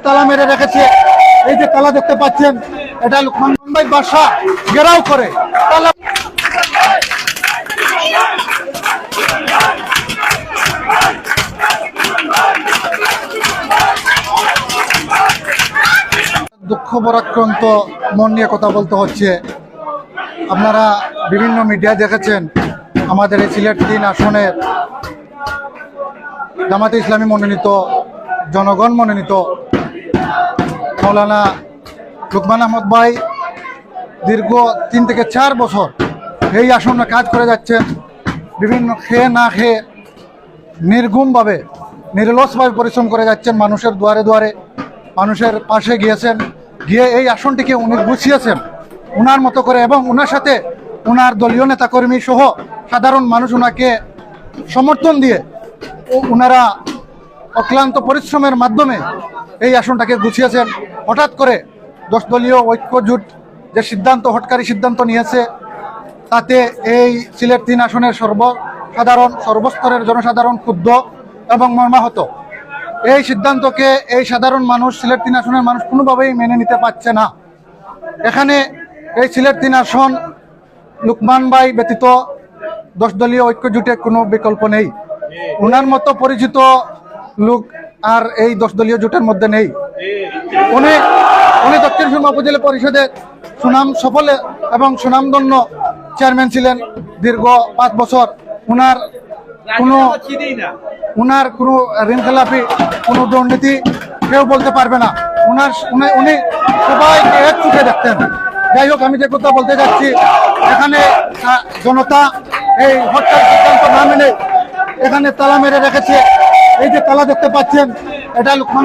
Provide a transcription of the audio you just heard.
তালা মেরে রেখেছে। এই যে তালা দেখতে পাচ্ছেন, এটা লোকমান ভাই বাসা ঘেরাও করে তালা। দুঃখ বরাক্রান্ত মন নিয়ে কথা বলতে হচ্ছে। আপনারা বিভিন্ন মিডিয়ায় দেখেছেন আমাদের এই সিলেট ৩ আসনের জামাতে ইসলামী মনোনীত, জনগণ মনোনীত মৌলানা লুকমান আহমদ ভাই দীর্ঘ ৩ থেকে ৪ বছর এই আসনে কাজ করে যাচ্ছেন। বিভিন্ন খেয়ে না খেয়ে নির্ঘুমভাবে নিরলসভাবে পরিশ্রম করে যাচ্ছেন। মানুষের দুয়ারে দুয়ারে মানুষের পাশে গিয়েছেন, গিয়ে এই আসনটিকে উনি গুছিয়েছেন উনার মতো করে, এবং উনার সাথে উনার দলীয় নেতাকর্মী সহ সাধারণ মানুষ উনাকে সমর্থন দিয়ে উনারা অক্লান্ত পরিশ্রমের মাধ্যমে এই আসনটাকে গুছিয়েছেন। হঠাৎ করে 10 দলীয় ঐক্য জোট যে সিদ্ধান্ত, হটকারী সিদ্ধান্ত নিয়েছে, তাতে এই সিলেট ৩ আসনের সর্বস্তরের জনসাধারণ ক্ষুব্ধ এবং মর্মাহত। এই সিদ্ধান্তকে এই সাধারণ মানুষ, সিলেট ৩ আসনের মানুষ কোনোভাবেই মেনে নিতে পারছে না। এখানে এই সিলেট ৩ আসন লুকমান ভাই ব্যতীত 10 দলীয় ঐক্য জোটে কোনো বিকল্প নেই। ওনার মতো পরিচিত লোক আর এই 10 দলীয় জোটের মধ্যে নেই। উনি দক্ষিণ সুরমা উপজেলা পরিষদের সফল এবং সুনামধন্য চেয়ারম্যান ছিলেন দীর্ঘ 5 বছর। উনার কোনো ঋণ খেলাপি, কোনো দুর্নীতি কেউ বলতে পারবে না। উনি সবাইকে এক চোখে দেখতেন। যাই হোক, আমি যে কথা বলতে যাচ্ছি, এখানে জনতা এই হত্যার সিদ্ধান্ত না মেনে এখানে তালা মেরে রেখেছে। এই যে তালা দেখতে পাচ্ছেন, এটা লুকমান